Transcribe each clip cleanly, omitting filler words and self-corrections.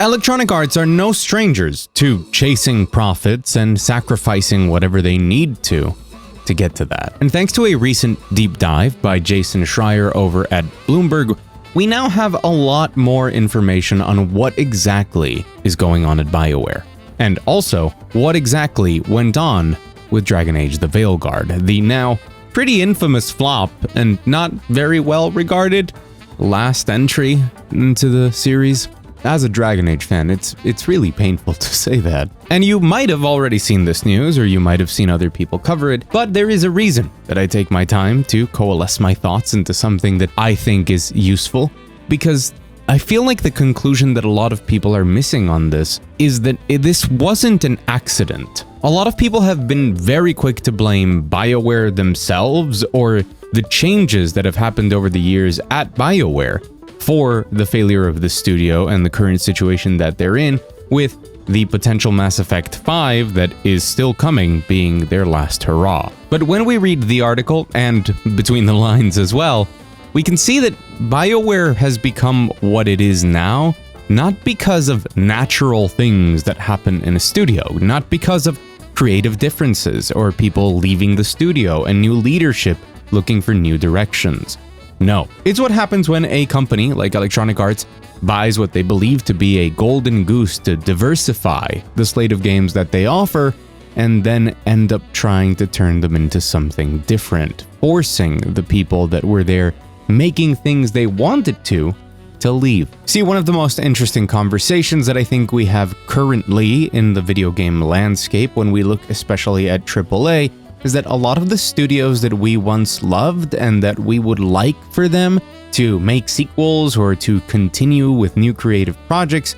Electronic Arts are no strangers to chasing profits and sacrificing whatever they need to get to that. And thanks to a recent deep dive by Jason Schreier over at Bloomberg, we now have a lot more information on what exactly is going on at Bioware. And also, what exactly went on with Dragon Age The Veilguard, the now pretty infamous flop and not very well regarded last entry into the series. As a Dragon Age fan, it's really painful to say that. And you might have already seen this news, or you might have seen other people cover it, but there is a reason that I take my time to coalesce my thoughts into something that I think is useful, because I feel like the conclusion that a lot of people are missing on this is that this wasn't an accident. A lot of people have been very quick to blame BioWare themselves or the changes that have happened over the years at BioWare for the failure of the studio and the current situation that they're in, with the potential Mass Effect 5 that is still coming being their last hurrah. But when we read the article, and between the lines as well, we can see that BioWare has become what it is now, not because of natural things that happen in a studio, not because of creative differences or people leaving the studio and new leadership looking for new directions. No, it's what happens when a company like Electronic Arts buys what they believe to be a golden goose to diversify the slate of games that they offer, and then end up trying to turn them into something different, forcing the people that were there making things they wanted to leave. See, one of the most interesting conversations that I think we have currently in the video game landscape when we look especially at AAA is that a lot of the studios that we once loved and that we would like for them to make sequels or to continue with new creative projects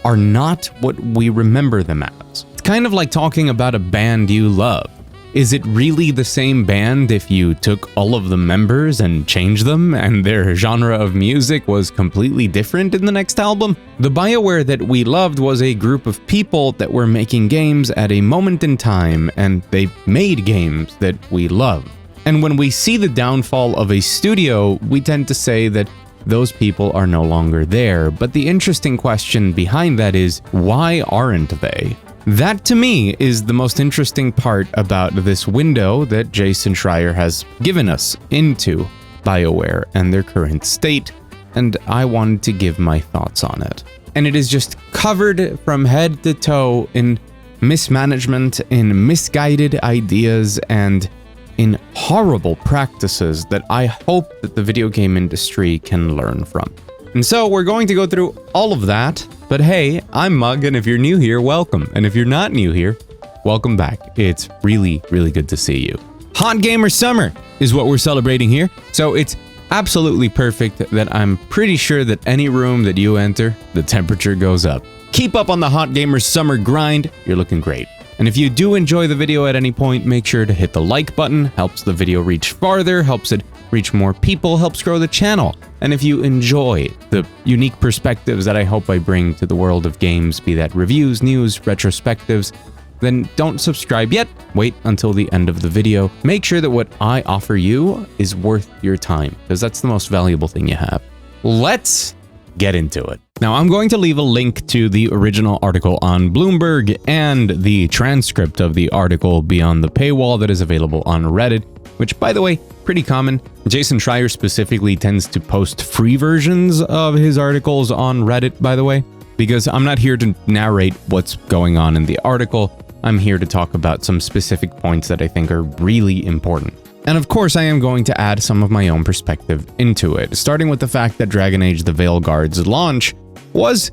are not what we remember them as. It's kind of like talking about a band you love. Is it really the same band if you took all of the members and changed them and their genre of music was completely different in the next album? The BioWare that we loved was a group of people that were making games at a moment in time, and they made games that we love. And when we see the downfall of a studio, we tend to say that those people are no longer there. But the interesting question behind that is, why aren't they? That, to me, is the most interesting part about this window that Jason Schreier has given us into BioWare and their current state, and I wanted to give my thoughts on it. And it is just covered from head to toe in mismanagement, in misguided ideas, and in horrible practices that I hope that the video game industry can learn from. And so we're going to go through all of that, but hey, I'm Mug, and if you're new here, welcome. And if you're not new here, welcome back. It's really, really good to see you. Hot Gamer Summer is what we're celebrating here, so it's absolutely perfect that I'm pretty sure that any room that you enter, the temperature goes up. Keep up on the Hot Gamer Summer grind, you're looking great. And if you do enjoy the video at any point, make sure to hit the like button, helps the video reach farther, helps it reach more people, helps grow the channel. And if you enjoy the unique perspectives that I hope I bring to the world of games, be that reviews, news, retrospectives, then don't subscribe yet. Wait until the end of the video. Make sure that what I offer you is worth your time, because that's the most valuable thing you have. Let's get into it. Now, I'm going to leave a link to the original article on Bloomberg and the transcript of the article beyond the paywall that is available on Reddit, which, by the way, pretty common. Jason Schreier specifically tends to post free versions of his articles on Reddit, by the way, because I'm not here to narrate what's going on in the article. I'm here to talk about some specific points that I think are really important. And of course, I am going to add some of my own perspective into it, starting with the fact that Dragon Age The Veilguard's launch was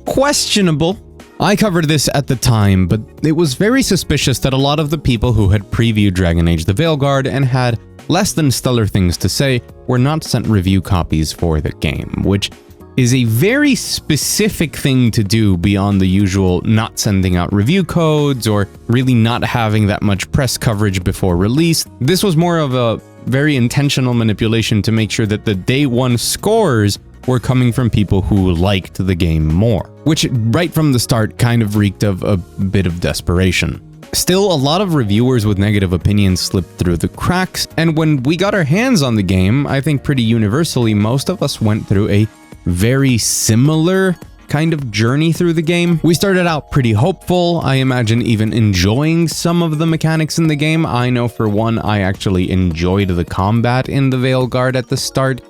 questionable. I covered this at the time, but it was very suspicious that a lot of the people who had previewed Dragon Age The Veilguard and had less than stellar things to say were not sent review copies for the game, which is a very specific thing to do beyond the usual not sending out review codes or really not having that much press coverage before release. This was more of a very intentional manipulation to make sure that the day one scores were coming from people who liked the game more, which right from the start kind of reeked of a bit of desperation. Still, a lot of reviewers with negative opinions slipped through the cracks, and when we got our hands on the game, I think pretty universally most of us went through a very similar kind of journey through the game. We started out pretty hopeful, I imagine even enjoying some of the mechanics in the game. I know for one, I actually enjoyed the combat in the Veilguard at the start,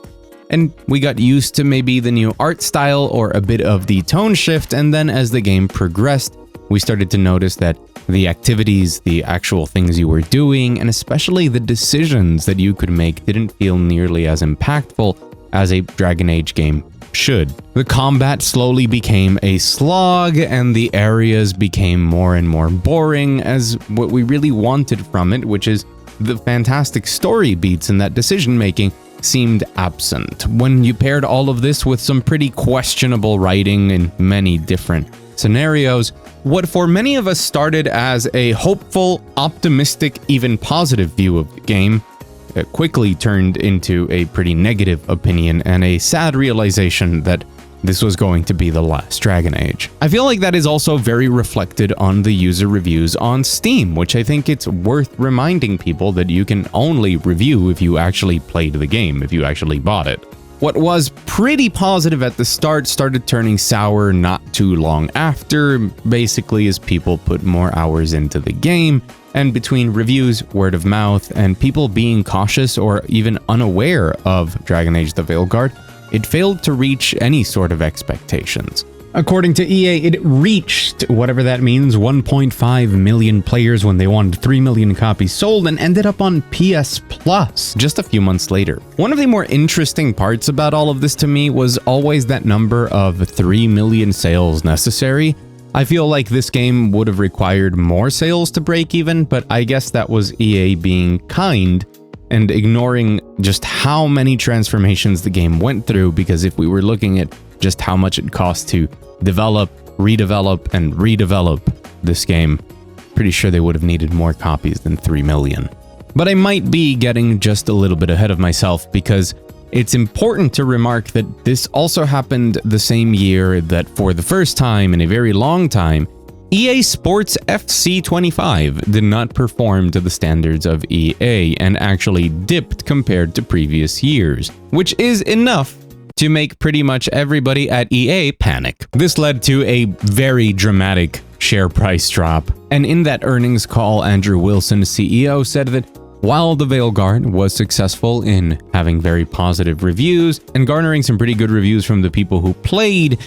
and we got used to maybe the new art style or a bit of the tone shift, and then as the game progressed, we started to notice that the activities, the actual things you were doing, and especially the decisions that you could make didn't feel nearly as impactful as a Dragon Age game should. The combat slowly became a slog, and the areas became more and more boring as what we really wanted from it, which is the fantastic story beats and that decision making, seemed absent. When you paired all of this with some pretty questionable writing in many different scenarios, what for many of us started as a hopeful, optimistic, even positive view of the game, it quickly turned into a pretty negative opinion and a sad realization that this was going to be the last Dragon Age. I feel like that is also very reflected on the user reviews on Steam, which I think it's worth reminding people that you can only review if you actually played the game, if you actually bought it. What was pretty positive at the start started turning sour not too long after, basically as people put more hours into the game, and between reviews, word of mouth, and people being cautious or even unaware of Dragon Age The Veilguard, it failed to reach any sort of expectations. According to EA, it reached, whatever that means, 1.5 million players when they wanted 3 million copies sold, and ended up on PS Plus just a few months later. One of the more interesting parts about all of this to me was always that number of 3 million sales necessary. I feel like this game would have required more sales to break even, but I guess that was EA being kind and ignoring just how many transformations the game went through, because if we were looking at just how much it cost to develop, redevelop, and redevelop this game, pretty sure they would have needed more copies than 3 million. But I might be getting just a little bit ahead of myself, because it's important to remark that this also happened the same year that, for the first time in a very long time, EA Sports FC 25 did not perform to the standards of EA and actually dipped compared to previous years, which is enough to make pretty much everybody at EA panic. This led to a very dramatic share price drop, and in that earnings call, Andrew Wilson, CEO, said that while the Veilguard was successful in having very positive reviews and garnering some pretty good reviews from the people who played,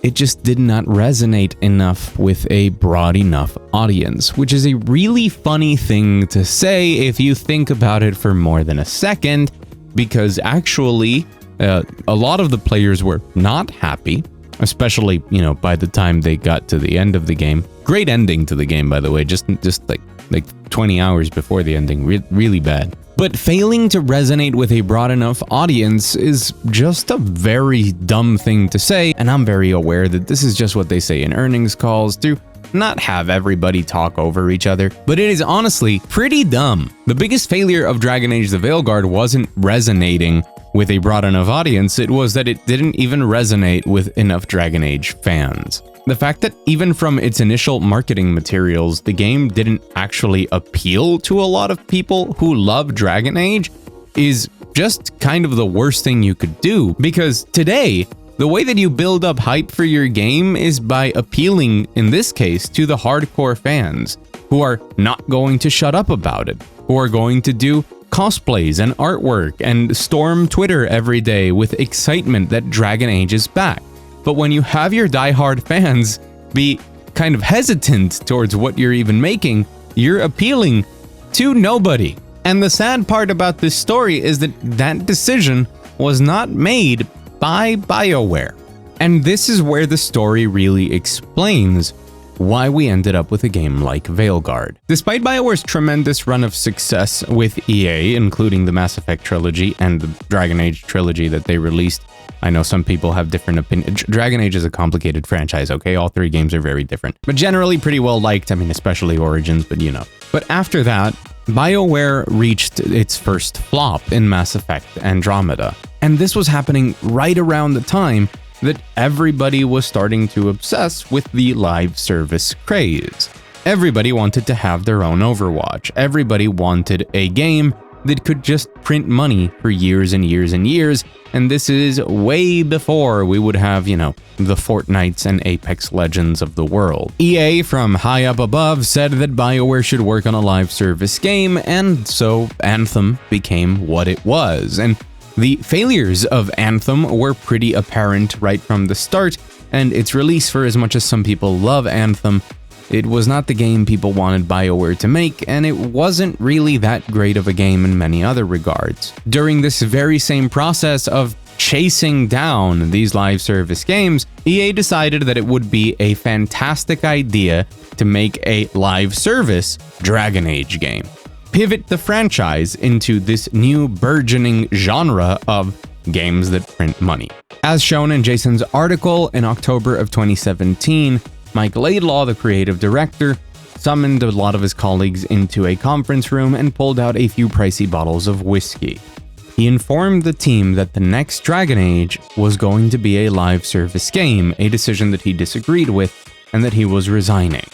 it just did not resonate enough with a broad enough audience, which is a really funny thing to say if you think about it for more than a second, because actually a lot of the players were not happy, especially, you know, by the time they got to the end of the game. Great ending to the game, by the way, just like 20 hours before the ending, really bad. But failing to resonate with a broad enough audience is just a very dumb thing to say, and I'm very aware that this is just what they say in earnings calls to not have everybody talk over each other, but it is honestly pretty dumb. The biggest failure of Dragon Age The Veilguard wasn't resonating with a broad enough audience, it was that it didn't even resonate with enough Dragon Age fans. The fact that even from its initial marketing materials, the game didn't actually appeal to a lot of people who love Dragon Age is just kind of the worst thing you could do, because today, the way that you build up hype for your game is by appealing, in this case, to the hardcore fans who are not going to shut up about it, who are going to do cosplays and artwork and storm Twitter every day with excitement that Dragon Age is back. But when you have your diehard fans be kind of hesitant towards what you're even making, you're appealing to nobody. And the sad part about this story is that that decision was not made by Bioware. And this is where the story really explains why we ended up with a game like Veilguard. Despite Bioware's tremendous run of success with EA, including the Mass Effect trilogy and the Dragon Age trilogy that they released, I know some people have different opinions. Dragon Age is a complicated franchise, okay? All three games are very different, but generally pretty well liked. I mean, especially Origins, but you know. But after that, BioWare reached its first flop in Mass Effect Andromeda. And this was happening right around the time that everybody was starting to obsess with the live service craze. Everybody wanted to have their own Overwatch. Everybody wanted a game that could just print money for years and years and years, and this is way before we would have, the Fortnites and Apex Legends of the world. EA from high up above said that Bioware should work on a live service game, and so Anthem became what it was. And the failures of Anthem were pretty apparent right from the start, and its release, for as much as some people love Anthem, it was not the game people wanted Bioware to make, and it wasn't really that great of a game in many other regards. During this very same process of chasing down these live service games, EA decided that it would be a fantastic idea to make a live service Dragon Age game. Pivot the franchise into this new burgeoning genre of games that print money. As shown in Jason's article in October of 2017, Mike Laidlaw, the creative director, summoned a lot of his colleagues into a conference room and pulled out a few pricey bottles of whiskey. He informed the team that the next Dragon Age was going to be a live service game, a decision that he disagreed with and that he was resigning.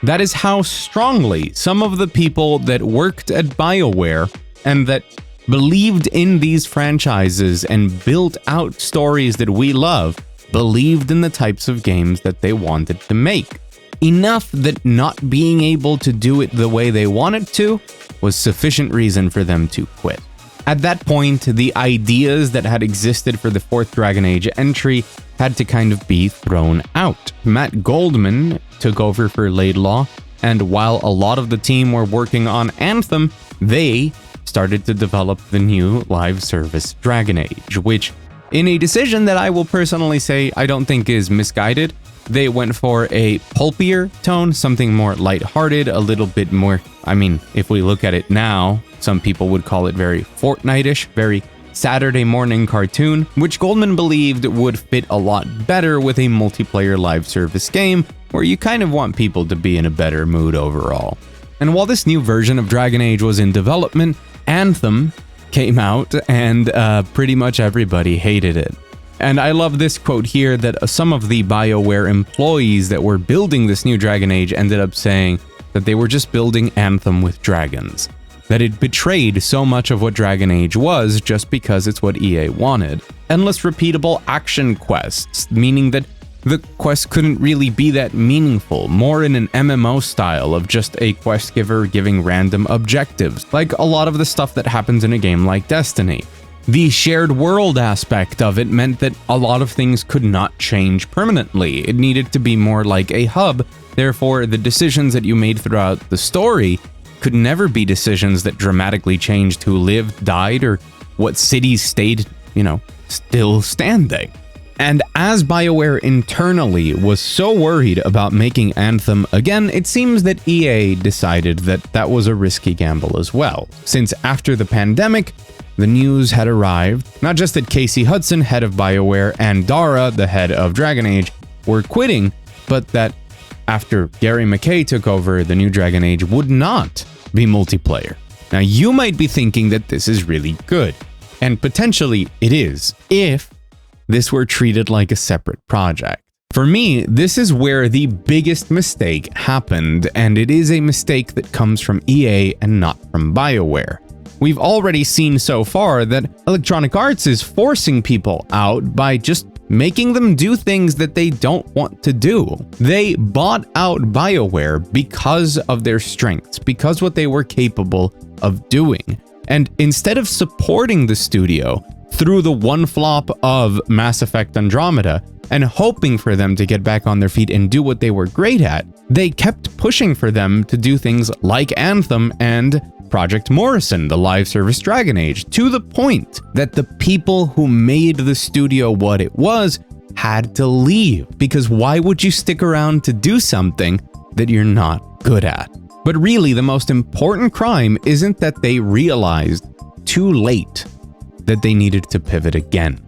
That is how strongly some of the people that worked at Bioware and that believed in these franchises and built out stories that we love believed in the types of games that they wanted to make. Enough that not being able to do it the way they wanted to was sufficient reason for them to quit. At that point, the ideas that had existed for the fourth Dragon Age entry had to kind of be thrown out. Matt Goldman took over for Laidlaw, and while a lot of the team were working on Anthem, they started to develop the new live service Dragon Age, which, in a decision that I will personally say I don't think is misguided, they went for a pulpier tone, something more lighthearted, a little bit more, if we look at it now, some people would call it very Fortnite-ish, very Saturday morning cartoon, which Goldman believed would fit a lot better with a multiplayer live service game, where you kind of want people to be in a better mood overall. And while this new version of Dragon Age was in development, Anthem came out and pretty much everybody hated it. And I love this quote here that some of the Bioware employees that were building this new Dragon Age ended up saying that they were just building Anthem with dragons, that it betrayed so much of what Dragon Age was just because it's what EA wanted. Endless repeatable action quests, meaning that the quest couldn't really be that meaningful, more in an MMO style of just a quest giver giving random objectives, like a lot of the stuff that happens in a game like Destiny. The shared world aspect of it meant that a lot of things could not change permanently. It needed to be more like a hub, therefore the decisions that you made throughout the story could never be decisions that dramatically changed who lived, died, or what cities stayed, still standing. And as Bioware internally was so worried about making Anthem again, it seems that EA decided that that was a risky gamble as well, since after the pandemic, the news had arrived, not just that Casey Hudson, head of Bioware, and Dara, the head of Dragon Age, were quitting, but that after Gary McKay took over, the new Dragon Age would not be multiplayer. Now, you might be thinking that this is really good, and potentially it is, if this were treated like a separate project. For me, this is where the biggest mistake happened, and it is a mistake that comes from EA and not from Bioware. We've already seen so far that Electronic Arts is forcing people out by just making them do things that they don't want to do. They bought out Bioware because of their strengths, because what they were capable of doing. And instead of supporting the studio through the one flop of Mass Effect Andromeda and hoping for them to get back on their feet and do what they were great at, they kept pushing for them to do things like Anthem and Project Morrison, the live service Dragon Age, to the point that the people who made the studio what it was had to leave, because why would you stick around to do something that you're not good at? But really, the most important crime isn't that they realized too late that they needed to pivot again.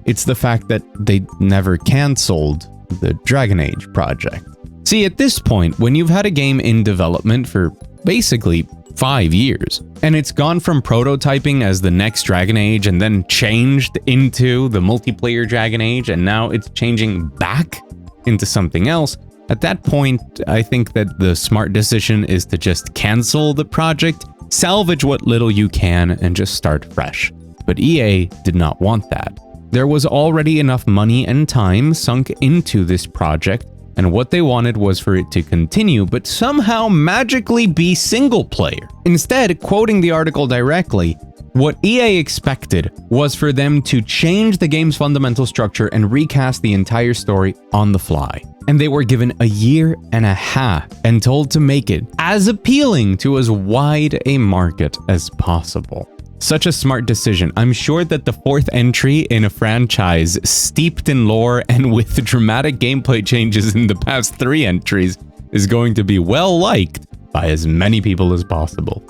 It's the fact that they never canceled the Dragon Age project. See, at this point, when you've had a game in development for basically 5 years, and it's gone from prototyping as the next Dragon Age and then changed into the multiplayer Dragon Age, and now it's changing back into something else, at that point, I think that the smart decision is to just cancel the project, salvage what little you can and just start fresh. But EA did not want that. There was already enough money and time sunk into this project, and what they wanted was for it to continue, but somehow magically be single player. Instead, quoting the article directly, what EA expected was for them to change the game's fundamental structure and recast the entire story on the fly. And they were given a year and a half and told to make it as appealing to as wide a market as possible. Such a smart decision. I'm sure that the fourth entry in a franchise steeped in lore and with dramatic gameplay changes in the past 3 entries is going to be well liked by as many people as possible.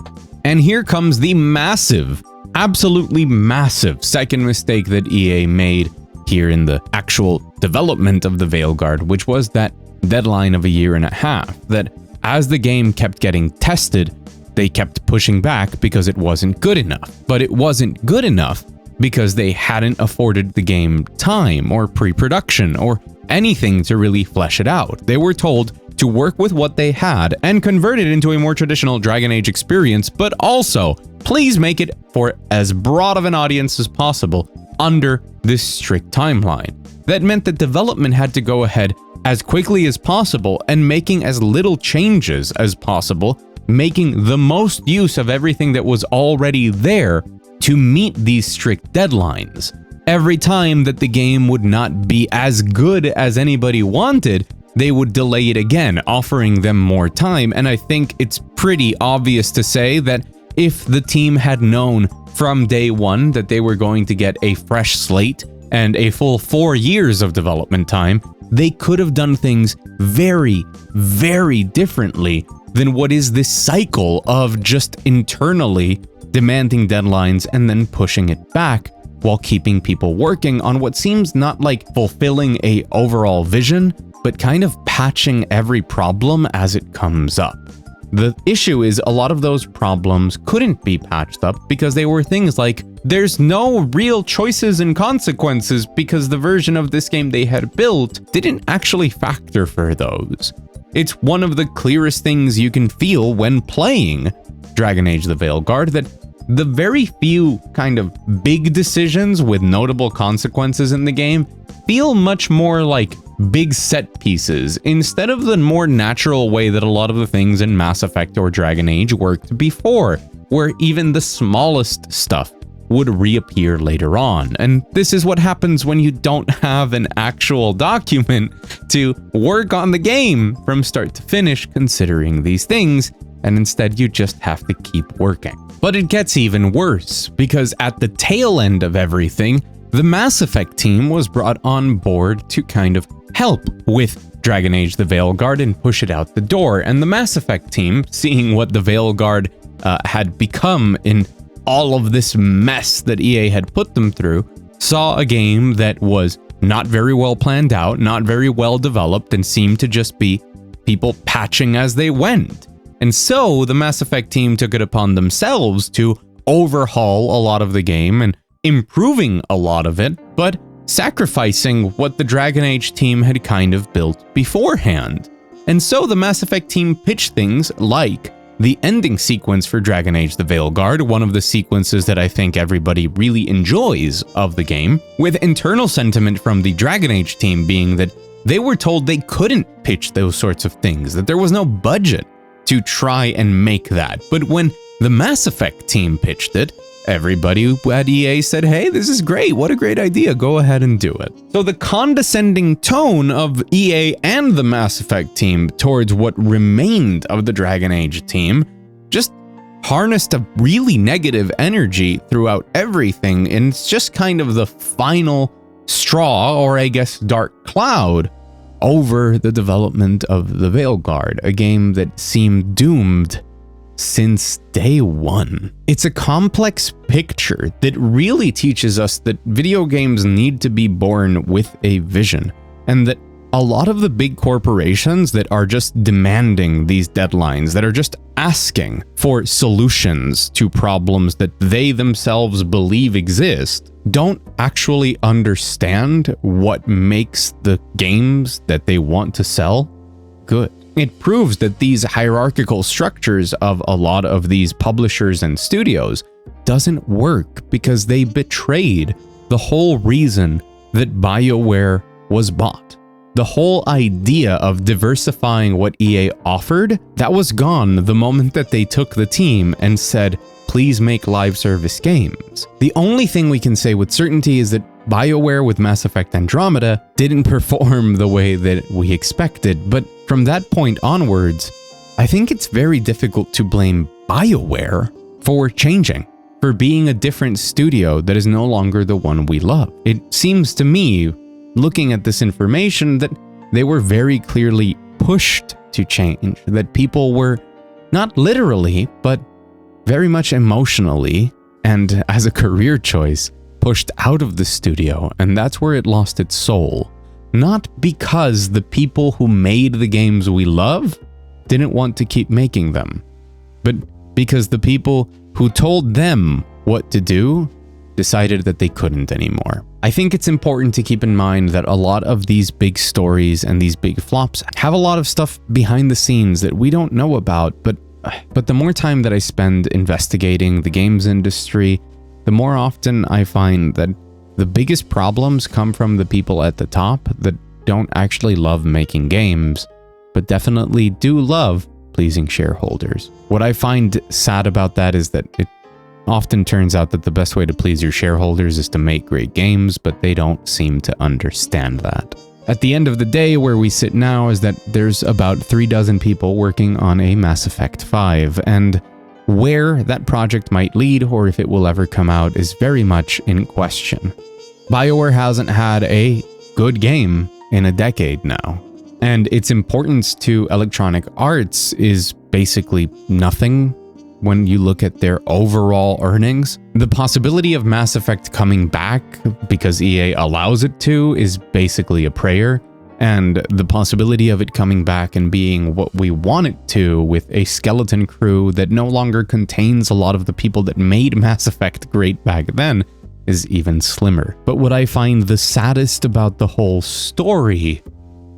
And here comes the massive, absolutely massive second mistake that EA made here in the actual development of the Veilguard, which was that deadline of a year and a half, that as the game kept getting tested, they kept pushing back because it wasn't good enough. But it wasn't good enough because they hadn't afforded the game time or pre-production or anything to really flesh it out. They were told to work with what they had and convert it into a more traditional Dragon Age experience, but also please make it for as broad of an audience as possible under this strict timeline. That meant that development had to go ahead as quickly as possible and making as little changes as possible, making the most use of everything that was already there to meet these strict deadlines. Every time that the game would not be as good as anybody wanted, they would delay it again, offering them more time. And I think it's pretty obvious to say that if the team had known from day one that they were going to get a fresh slate and a full 4 years of development time, they could have done things very, very differently than what is this cycle of just internally demanding deadlines and then pushing it back while keeping people working on what seems not like fulfilling a overall vision, but kind of patching every problem as it comes up. The issue is a lot of those problems couldn't be patched up because they were things like there's no real choices and consequences because the version of this game they had built didn't actually factor for those. It's one of the clearest things you can feel when playing Dragon Age The Veilguard, that the very few kind of big decisions with notable consequences in the game feel much more like big set pieces instead of the more natural way that a lot of the things in Mass Effect or Dragon Age worked before, where even the smallest stuff would reappear later on. And this is what happens when you don't have an actual document to work on the game from start to finish considering these things, and instead you just have to keep working. But it gets even worse, because at the tail end of everything, the Mass Effect team was brought on board to kind of help with Dragon Age The Veilguard and push it out the door. And the Mass Effect team, seeing what the Veilguard had become in all of this mess that EA had put them through, saw a game that was not very well planned out, not very well developed, and seemed to just be people patching as they went. And so the Mass Effect team took it upon themselves to overhaul a lot of the game and improving a lot of it, but sacrificing what the Dragon Age team had kind of built beforehand. And so the Mass Effect team pitched things like the ending sequence for Dragon Age The Veilguard, one of the sequences that I think everybody really enjoys of the game, with internal sentiment from the Dragon Age team being that they were told they couldn't pitch those sorts of things, that there was no budget to try and make that. But when the Mass Effect team pitched it, everybody at EA said, hey, this is great, what a great idea, go ahead and do it. So the condescending tone of EA and the Mass Effect team towards what remained of the Dragon Age team just harnessed a really negative energy throughout everything, and it's just kind of the final straw, or I guess dark cloud, over the development of The Veilguard, a game that seemed doomed since day one. It's a complex picture that really teaches us that video games need to be born with a vision, and that a lot of the big corporations that are just demanding these deadlines, that are just asking for solutions to problems that they themselves believe exist, don't actually understand what makes the games that they want to sell good. It proves that these hierarchical structures of a lot of these publishers and studios doesn't work because they betrayed the whole reason that BioWare was bought. The whole idea of diversifying what EA offered, that was gone the moment that they took the team and said, please make live service games. The only thing we can say with certainty is that BioWare with Mass Effect Andromeda didn't perform the way that we expected, but from that point onwards, I think it's very difficult to blame BioWare for changing, for being a different studio that is no longer the one we love. It seems to me, looking at this information, that they were very clearly pushed to change, that people were not literally, but very much emotionally and as a career choice pushed out of the studio, and that's where it lost its soul. Not because the people who made the games we love didn't want to keep making them, but because the people who told them what to do decided that they couldn't anymore. I think it's important to keep in mind that a lot of these big stories and these big flops have a lot of stuff behind the scenes that we don't know about, but the more time that I spend investigating the games industry, the more often I find that the biggest problems come from the people at the top that don't actually love making games, but definitely do love pleasing shareholders. What I find sad about that is that it often turns out that the best way to please your shareholders is to make great games, but they don't seem to understand that. At the end of the day, where we sit now is that there's about 36 people working on a Mass Effect 5, and where that project might lead or if it will ever come out is very much in question. BioWare hasn't had a good game in a decade now, and its importance to Electronic Arts is basically nothing when you look at their overall earnings. The possibility of Mass Effect coming back because EA allows it to is basically a prayer, and the possibility of it coming back and being what we want it to, with a skeleton crew that no longer contains a lot of the people that made Mass Effect great back then, is even slimmer. But what I find the saddest about the whole story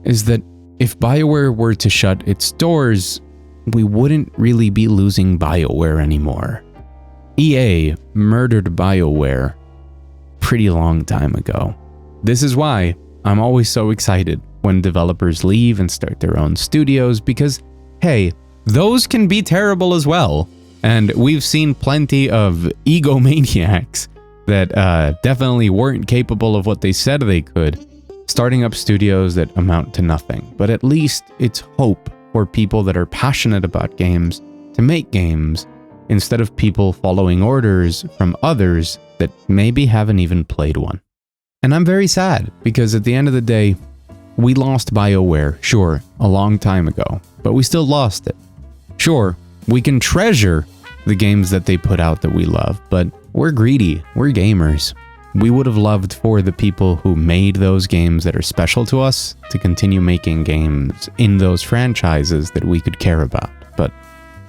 is that if BioWare were to shut its doors, we wouldn't really be losing BioWare anymore. EA murdered BioWare pretty long time ago. This is why I'm always so excited when developers leave and start their own studios, because, hey, those can be terrible as well. And we've seen plenty of egomaniacs that definitely weren't capable of what they said they could, starting up studios that amount to nothing. But at least it's hope for people that are passionate about games to make games, instead of people following orders from others that maybe haven't even played one. And I'm very sad, because at the end of the day, we lost BioWare, sure, a long time ago, but we still lost it. Sure, we can treasure the games that they put out that we love, but we're greedy, we're gamers. We would have loved for the people who made those games that are special to us to continue making games in those franchises that we could care about, but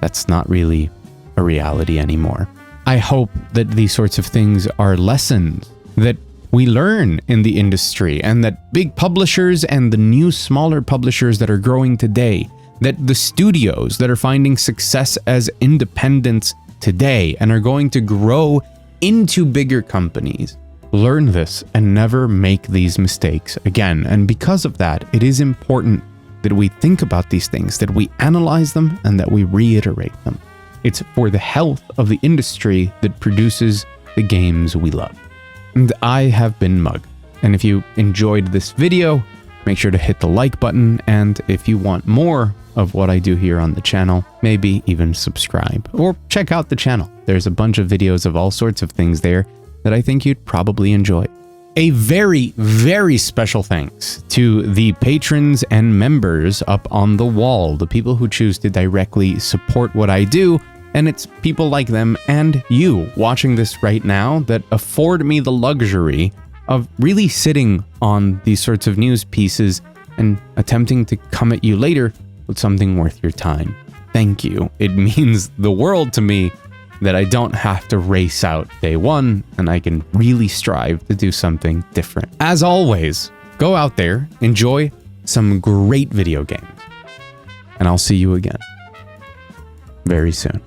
that's not really a reality anymore. I hope that these sorts of things are lessons that we learn in the industry, and that big publishers and the new smaller publishers that are growing today, that the studios that are finding success as independents today and are going to grow into bigger companies, learn this and never make these mistakes again. And because of that, it is important that we think about these things, that we analyze them, and that we reiterate them. It's for the health of the industry that produces the games we love. And I have been Mug. And if you enjoyed this video, make sure to hit the like button. And if you want more of what I do here on the channel, maybe even subscribe or check out the channel. There's a bunch of videos of all sorts of things there that I think you'd probably enjoy. A very, very special thanks to the patrons and members up on the wall, the people who choose to directly support what I do. And it's people like them and you watching this right now that afford me the luxury of really sitting on these sorts of news pieces and attempting to come at you later with something worth your time. Thank you. It means the world to me that I don't have to race out day one, and I can really strive to do something different. As always, go out there, enjoy some great video games. and I'll see you again very soon.